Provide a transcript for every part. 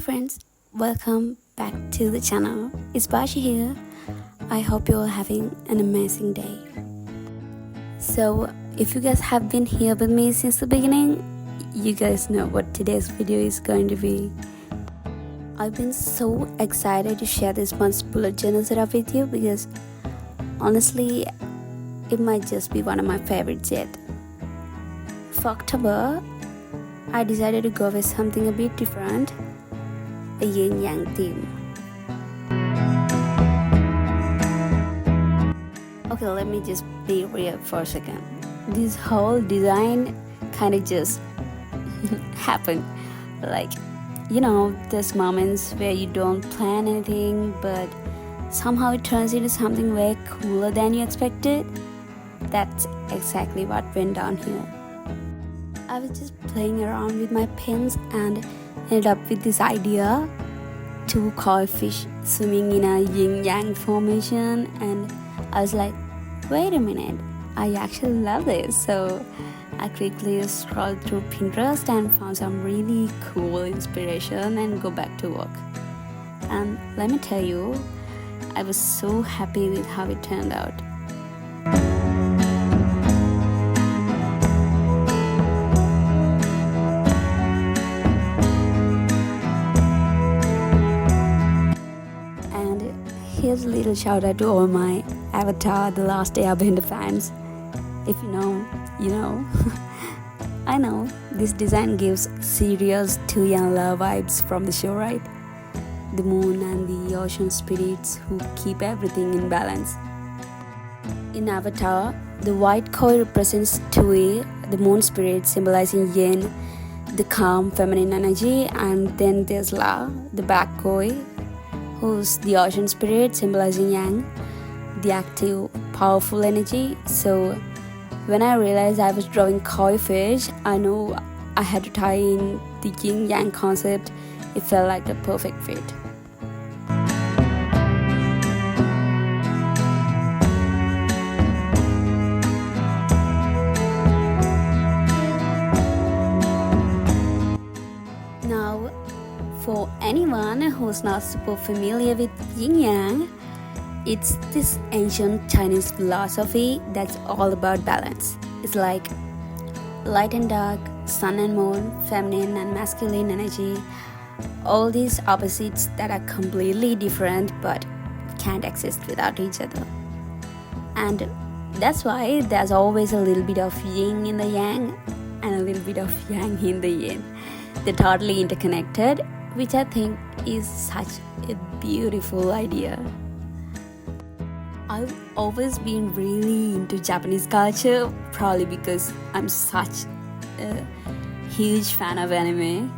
friends, welcome back to the channel. It's Bashi here. I hope you're all having an amazing day. So, if you guys have been here with me since the beginning, you guys know what today's video is going to be. I've been so excited to share this month's bullet journal setup with you because honestly, it might just be one of my favorites yet. For October, I decided to go with something a bit different, a Yin Yang theme. Okay, let me just be real for a second. This whole design kind of just happened. Like, there's moments where you don't plan anything, but somehow it turns into something way cooler than you expected. That's exactly what went down here. I was just playing around with my pens and ended up with this idea. 2 koi fish swimming in a Yin Yang formation, and I was like, wait a minute, I actually love this. So I quickly scrolled through Pinterest and found some really cool inspiration and go back to work. And let me tell you, I was so happy with how it turned out. Here's a little shout out to all my Avatar, The Last Airbender fans. If you know, you know. I know, this design gives serious Tu Yang love vibes from the show, right? The moon and the ocean spirits who keep everything in balance. In Avatar, the white koi represents Tui, the moon spirit symbolizing Yin, the calm feminine energy, and then there's La, the black koi, who's the ocean spirit symbolizing Yang, the active, powerful energy. So when I realized I was drawing koi fish, I know I had to tie in the Yin Yang concept. It felt like the perfect fit. Now, for anyone who's not super familiar with Yin Yang, it's this ancient Chinese philosophy that's all about balance. It's like light and dark, sun and moon, feminine and masculine energy, all these opposites that are completely different but can't exist without each other. And that's why there's always a little bit of yin in the yang and a little bit of yang in the yin. They're totally interconnected, which I think is such a beautiful idea. I've always been really into Japanese culture, probably because I'm such a huge fan of anime.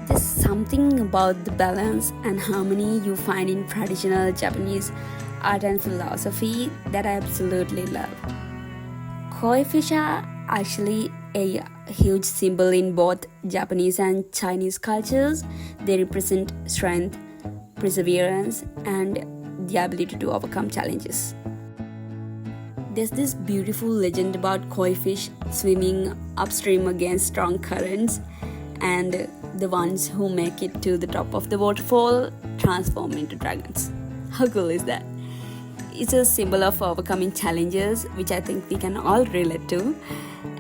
There's something about the balance and harmony you find in traditional Japanese art and philosophy that I absolutely love. Koi fish are actually a huge symbol in both Japanese and Chinese cultures. They represent strength, perseverance, and the ability to overcome challenges. There's this beautiful legend about koi fish swimming upstream against strong currents, and the ones who make it to the top of the waterfall transform into dragons. How cool is that? It's a symbol of overcoming challenges, which I think we can all relate to.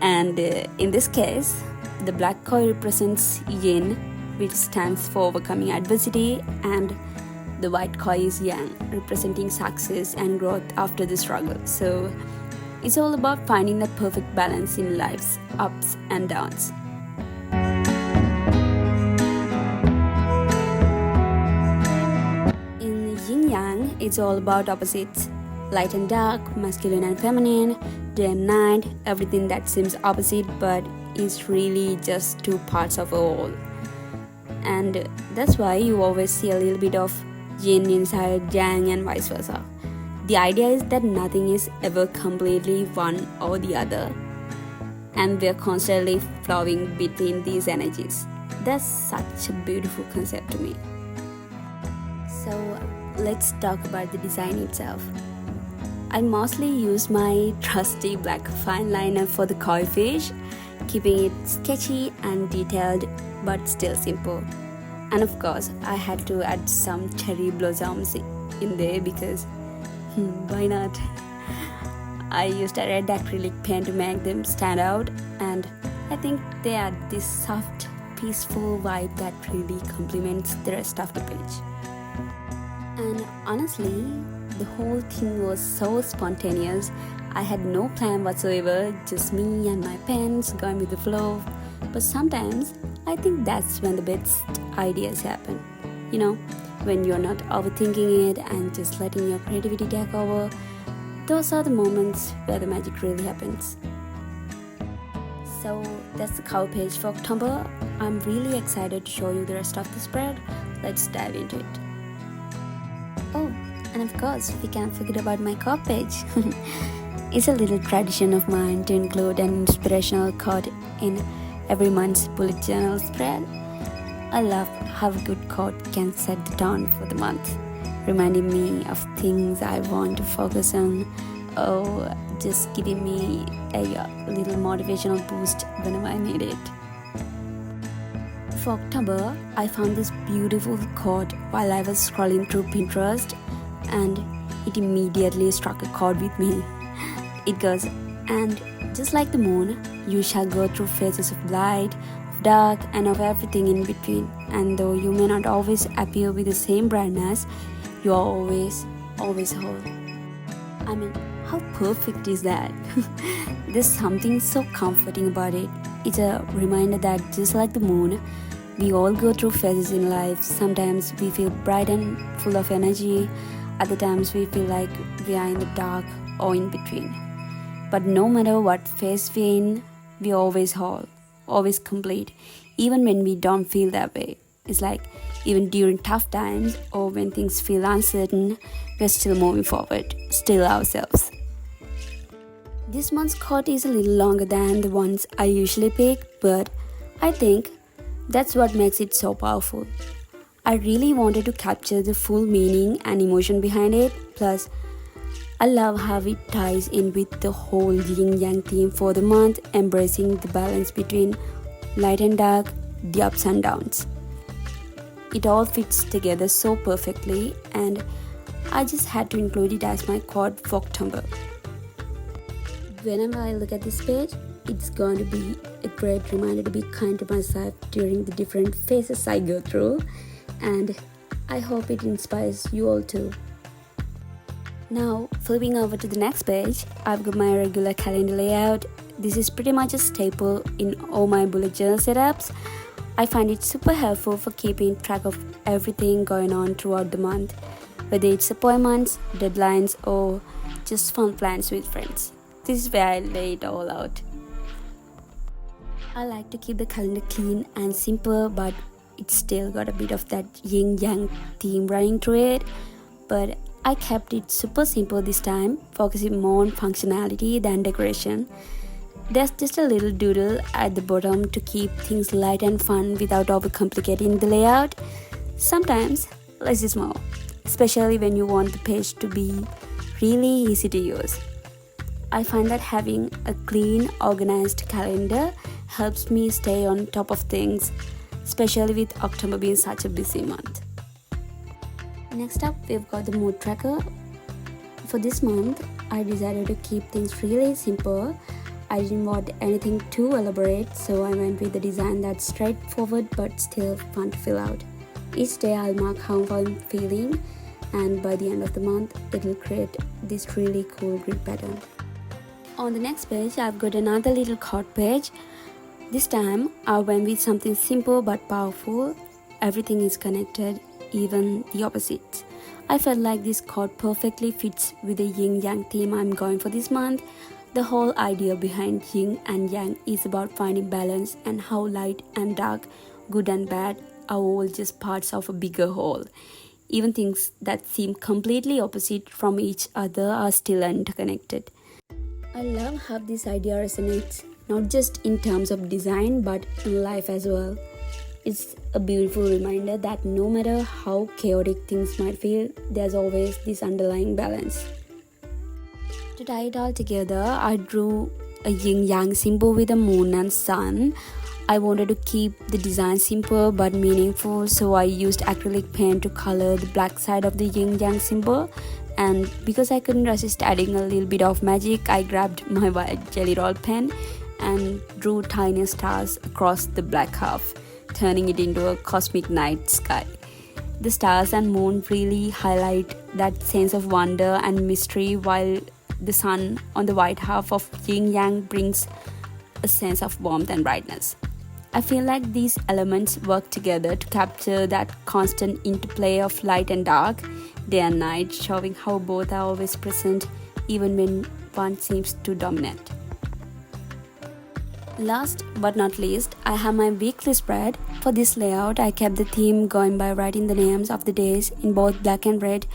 And in this case, the black koi represents Yin, which stands for overcoming adversity, and the white koi is Yang, representing success and growth after the struggle. So it's all about finding that perfect balance in life's ups and downs. In Yin Yang, it's all about opposites. Light and dark, masculine and feminine, day and night, everything that seems opposite but is really just two parts of a whole. And that's why you always see a little bit of yin inside yang and vice versa. The idea is that nothing is ever completely one or the other, and we're constantly flowing between these energies. That's such a beautiful concept to me. So let's talk about the design itself. I mostly use my trusty black fine liner for the koi fish, keeping it sketchy and detailed but still simple. And of course, I had to add some cherry blossoms in there because why not? I used a red acrylic paint to make them stand out, and I think they add this soft, peaceful vibe that really complements the rest of the page. And honestly, the whole thing was so spontaneous. I had no plan whatsoever, just me and my pens going with the flow. But sometimes I think that's when the best ideas happen. You know, when you're not overthinking it and just letting your creativity take over. Those are the moments where the magic really happens. So that's the cover page for October. I'm really excited to show you the rest of the spread. Let's dive into it. Oh, and of course, we can't forget about my cover page. It's a little tradition of mine to include an inspirational quote in every month's bullet journal spread. I love how a good quote can set the tone for the month, reminding me of things I want to focus on, or just giving me a little motivational boost whenever I need it. For October, I found this beautiful quote while I was scrolling through Pinterest, and it immediately struck a chord with me. It goes, "And just like the moon, you shall go through phases of light, of dark, and of everything in between. And though you may not always appear with the same brightness, you are always whole." I mean, how perfect is that? There's something so comforting about it. It's a reminder that just like the moon, we all go through phases in life. Sometimes we feel bright and full of energy. Other times we feel like we are in the dark or in between. But no matter what phase we're in, we're always whole, always complete, even when we don't feel that way. It's like even during tough times or when things feel uncertain, we're still moving forward, still ourselves. This month's quote is a little longer than the ones I usually pick, but I think that's what makes it so powerful. I really wanted to capture the full meaning and emotion behind it. Plus, I love how it ties in with the whole Yin Yang theme for the month, embracing the balance between light and dark, the ups and downs. It all fits together so perfectly, and I just had to include it as my quote for October. Whenever I look at this page, it's going to be a great reminder to be kind to myself during the different phases I go through, and I hope it inspires you all too. Now, flipping over to the next page, I've got my regular calendar layout. This is pretty much a staple in all my bullet journal setups. I find it super helpful for keeping track of everything going on throughout the month, whether it's appointments, deadlines, or just fun plans with friends. This is where I lay it all out. I like to keep the calendar clean and simple, but it's still got a bit of that Yin Yang theme running through it. But I kept it super simple this time, focusing more on functionality than decoration. There's just a little doodle at the bottom to keep things light and fun without overcomplicating the layout. Sometimes less is more, especially when you want the page to be really easy to use. I find that having a clean, organized calendar helps me stay on top of things, especially with October being such a busy month. Next up, we've got the mood tracker. For this month, I decided to keep things really simple. I didn't want anything too elaborate, so I went with a design that's straightforward but still fun to fill out. Each day I'll mark how I'm feeling, and by the end of the month, it'll create this really cool grid pattern. On the next page, I've got another little quote page. This time, I went with something simple but powerful. Everything is connected, even the opposites. I felt like this quote perfectly fits with the Yin Yang theme I'm going for this month. The whole idea behind Yin and Yang is about finding balance and how light and dark, good and bad, are all just parts of a bigger whole. Even things that seem completely opposite from each other are still interconnected. I love how this idea resonates, not just in terms of design but in life as well. It's a beautiful reminder that no matter how chaotic things might feel, there's always this underlying balance. To tie it all together, I drew a Yin Yang symbol with a moon and sun. I wanted to keep the design simple but meaningful, so I used acrylic paint to color the black side of the Yin Yang symbol. And because I couldn't resist adding a little bit of magic, I grabbed my white jelly roll pen and drew tiny stars across the black half, turning it into a cosmic night sky. The stars and moon really highlight that sense of wonder and mystery, while the sun on the white half of Yin Yang brings a sense of warmth and brightness. I feel like these elements work together to capture that constant interplay of light and dark, day and night, showing how both are always present even when one seems to dominate. Last but not least, I have my weekly spread. For this layout, I kept the theme going by writing the names of the days in both black and red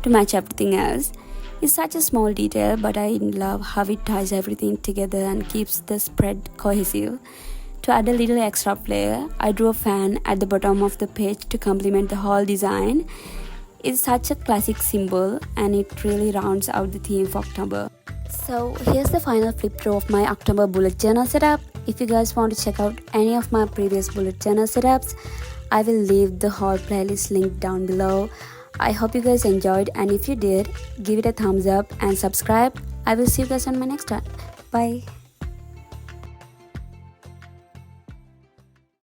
to match everything else. It's such a small detail, but I love how it ties everything together and keeps the spread cohesive. To add a little extra flair, I drew a fan at the bottom of the page to complement the whole design. It's such a classic symbol and it really rounds out the theme for October. So here's the final flip through of my October bullet journal setup. If you guys want to check out any of my previous bullet journal setups, I will leave the whole playlist link down below. I hope you guys enjoyed, and if you did, give it a thumbs up and subscribe. I will see you guys on my next one. Bye.